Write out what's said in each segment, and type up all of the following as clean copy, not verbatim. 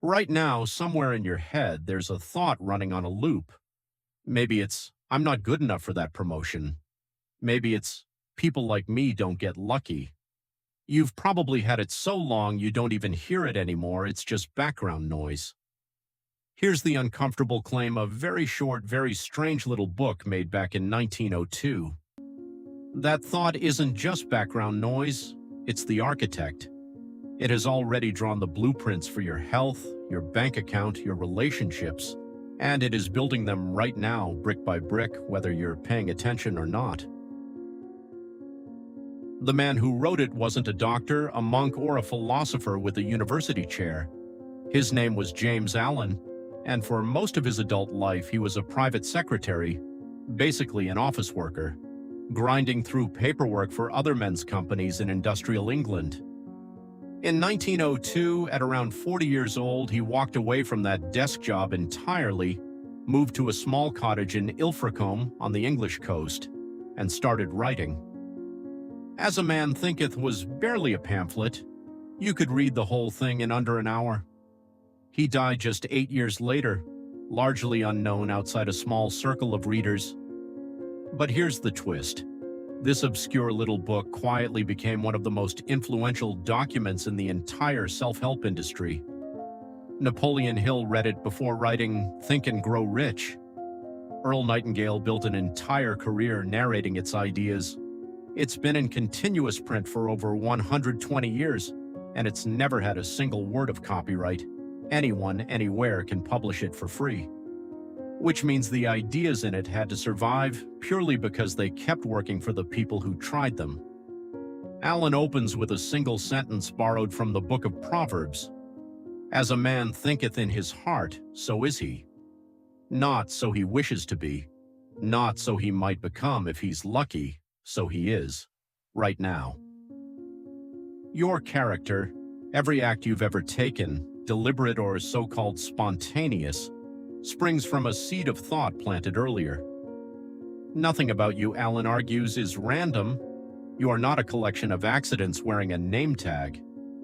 Right now, somewhere in your head, there's a thought running on a loop. Maybe it's, I'm not good enough for that promotion. Maybe it's, people like me don't get lucky. You've probably had it so long you don't even hear it anymore, it's just background noise. Here's the uncomfortable claim of a very short, very strange little book made back in 1902. That thought isn't just background noise, it's the architect. It has already drawn the blueprints for your health, your bank account, your relationships, and it is building them right now, brick by brick, whether you're paying attention or not. The man who wrote it wasn't a doctor, a monk, or a philosopher with a university chair. His name was James Allen, and for most of his adult life he was a private secretary, basically an office worker, grinding through paperwork for other men's companies in industrial England. In 1902, at around 40 years old, he walked away from that desk job entirely, moved to a small cottage in Ilfracombe on the English coast, and started writing. As a Man Thinketh was barely a pamphlet. You could read the whole thing in under an hour. He died just 8 years later, largely unknown outside a small circle of readers. But here's the twist. This obscure little book quietly became one of the most influential documents in the entire self-help industry. Napoleon Hill read it before writing Think and Grow Rich. Earl Nightingale built an entire career narrating its ideas. It's been in continuous print for over 120 years, and it's never had a single word of copyright. Anyone, anywhere can publish it for free. Which means the ideas in it had to survive purely because they kept working for the people who tried them. Allen opens with a single sentence borrowed from the book of Proverbs. As a man thinketh in his heart, so is he. Not so he wishes to be, not so he might become if he's lucky, so he is, right now. Your character, every act you've ever taken, deliberate or so-called spontaneous, springs from a seed of thought planted earlier. Nothing about you, Allen argues, is random. You are not a collection of accidents wearing a name tag.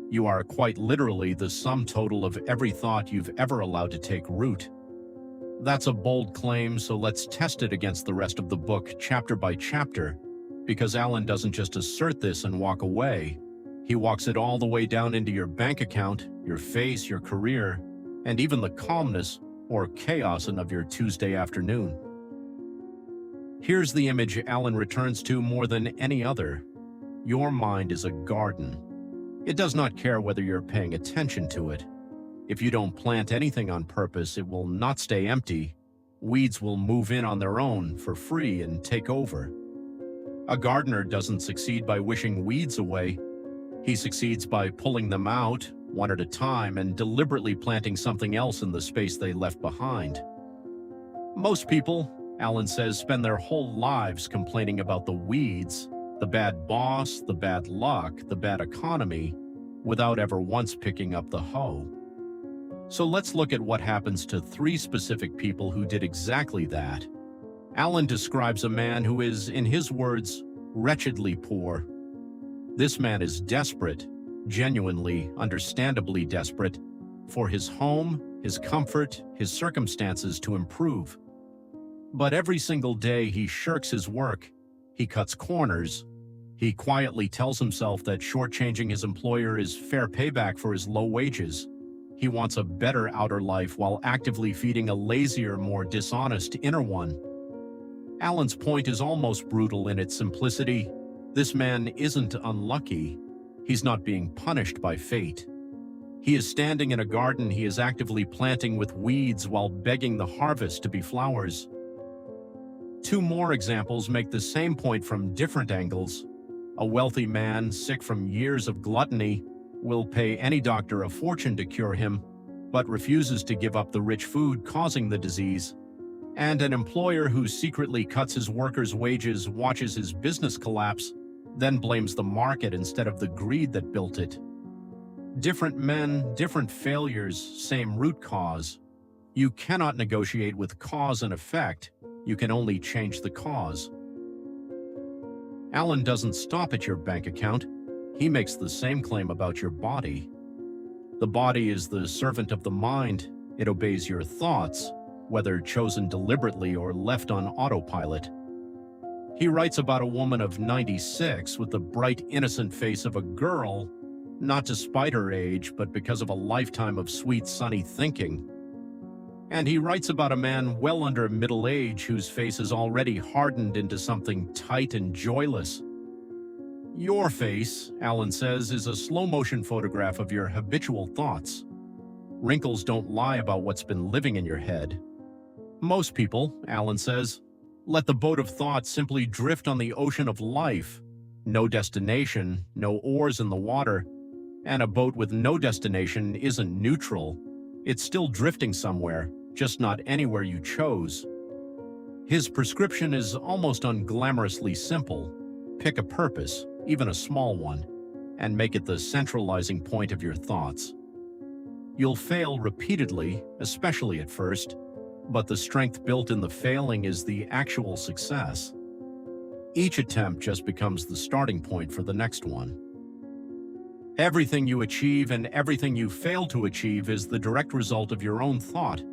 You are quite literally the sum total of every thought you've ever allowed to take root. That's a bold claim, so let's test it against the rest of the book, chapter by chapter, because Allen doesn't just assert this and walk away. He walks it all the way down into your bank account, your face, your career, and even the calmness or chaos of your Tuesday afternoon. Here's the image Allen returns to more than any other. Your mind is a garden. It does not care whether you're paying attention to it. If you don't plant anything on purpose, it will not stay empty. Weeds will move in on their own for free and take over. A gardener doesn't succeed by wishing weeds away. He succeeds by pulling them out, one at a time, and deliberately planting something else in the space they left behind. Most people, Allen says, spend their whole lives complaining about the weeds, the bad boss, the bad luck, the bad economy, without ever once picking up the hoe. So let's look at what happens to 3 specific people who did exactly that. Allen describes a man who is, in his words, wretchedly poor. This man is desperate, genuinely, understandably desperate, for his home, his comfort, his circumstances to improve. But every single day he shirks his work, he cuts corners, he quietly tells himself that shortchanging his employer is fair payback for his low wages. He wants a better outer life while actively feeding a lazier, more dishonest inner one. Allen's point is almost brutal in its simplicity. This man isn't unlucky. He's not being punished by fate. He is standing in a garden he is actively planting with weeds while begging the harvest to be flowers. 2 more examples make the same point from different angles. A wealthy man, sick from years of gluttony, will pay any doctor a fortune to cure him, but refuses to give up the rich food causing the disease. And an employer who secretly cuts his workers' wages, watches his business collapse, then blames the market instead of the greed that built it. Different men, different failures, same root cause. You cannot negotiate with cause and effect. You can only change the cause. Allen doesn't stop at your bank account. He makes the same claim about your body. The body is the servant of the mind. It obeys your thoughts, whether chosen deliberately or left on autopilot. He writes about a woman of 96 with the bright, innocent face of a girl, not despite her age, but because of a lifetime of sweet, sunny thinking. And he writes about a man well under middle age whose face is already hardened into something tight and joyless. Your face, Allen says, is a slow-motion photograph of your habitual thoughts. Wrinkles don't lie about what's been living in your head. Most people, Allen says, let the boat of thought simply drift on the ocean of life. No destination, no oars in the water. And a boat with no destination isn't neutral. It's still drifting somewhere, just not anywhere you chose. His prescription is almost unglamorously simple. Pick a purpose, even a small one, and make it the centralizing point of your thoughts. You'll fail repeatedly, especially at first, but the strength built in the failing is the actual success. Each attempt just becomes the starting point for the next one. Everything you achieve and everything you fail to achieve is the direct result of your own thought,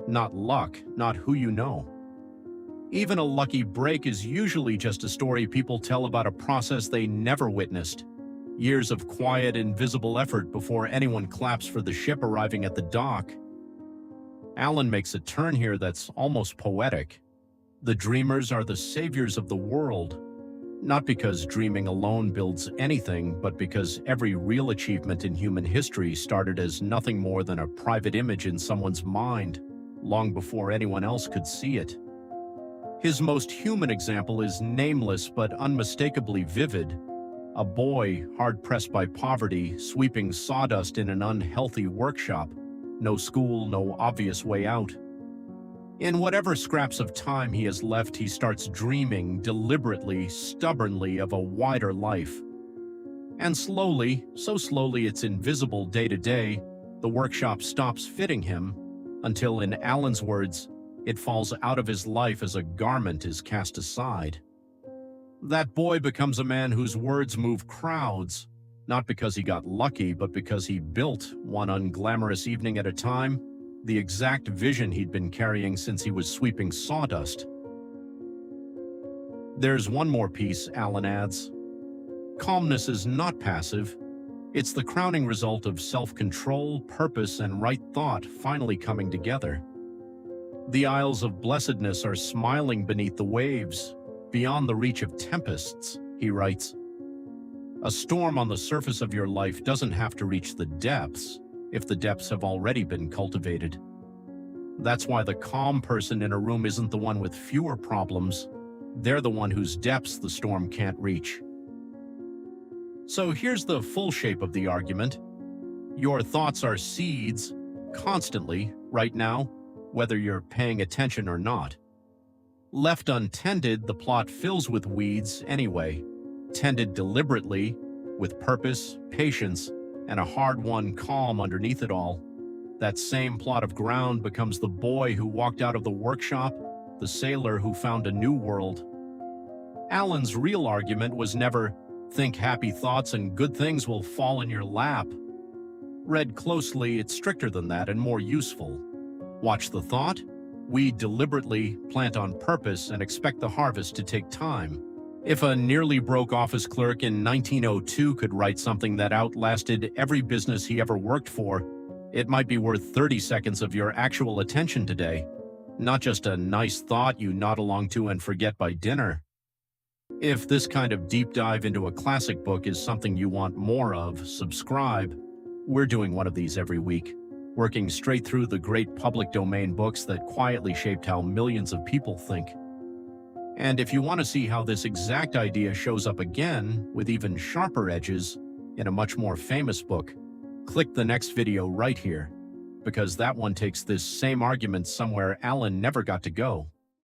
not luck, not who you know. Even a lucky break is usually just a story people tell about a process they never witnessed. Years of quiet, invisible effort before anyone claps for the ship arriving at the dock. Allen makes a turn here that's almost poetic. The dreamers are the saviors of the world. Not because dreaming alone builds anything, but because every real achievement in human history started as nothing more than a private image in someone's mind, long before anyone else could see it. His most human example is nameless but unmistakably vivid. A boy, hard-pressed by poverty, sweeping sawdust in an unhealthy workshop. No school, no obvious way out. In whatever scraps of time he has left, he starts dreaming, deliberately, stubbornly, of a wider life. And slowly, so slowly it's invisible day to day, the workshop stops fitting him, until, in Allen's words, it falls out of his life as a garment is cast aside. That boy becomes a man whose words move crowds, not because he got lucky, but because he built, one unglamorous evening at a time, the exact vision he'd been carrying since he was sweeping sawdust. There's one more piece, Allen adds. Calmness is not passive. It's the crowning result of self-control, purpose, and right thought finally coming together. The Isles of Blessedness are smiling beneath the waves, beyond the reach of tempests, he writes. A storm on the surface of your life doesn't have to reach the depths, if the depths have already been cultivated. That's why the calm person in a room isn't the one with fewer problems. They're the one whose depths the storm can't reach. So here's the full shape of the argument. Your thoughts are seeds, constantly, right now, whether you're paying attention or not. Left untended, the plot fills with weeds anyway. Tended deliberately, with purpose, patience, and a hard-won calm underneath it all, that same plot of ground becomes the boy who walked out of the workshop, the sailor who found a new world. Allen's real argument was never, think happy thoughts and good things will fall in your lap. Read closely, it's stricter than that and more useful. Watch the thought, weed deliberately, plant on purpose, and expect the harvest to take time. If a nearly broke office clerk in 1902 could write something that outlasted every business he ever worked for, it might be worth 30 seconds of your actual attention today, not just a nice thought you nod along to and forget by dinner. If this kind of deep dive into a classic book is something you want more of, subscribe. We're doing one of these every week, working straight through the great public domain books that quietly shaped how millions of people think. And if you want to see how this exact idea shows up again, with even sharper edges, in a much more famous book, click the next video right here, because that one takes this same argument somewhere Allen never got to go.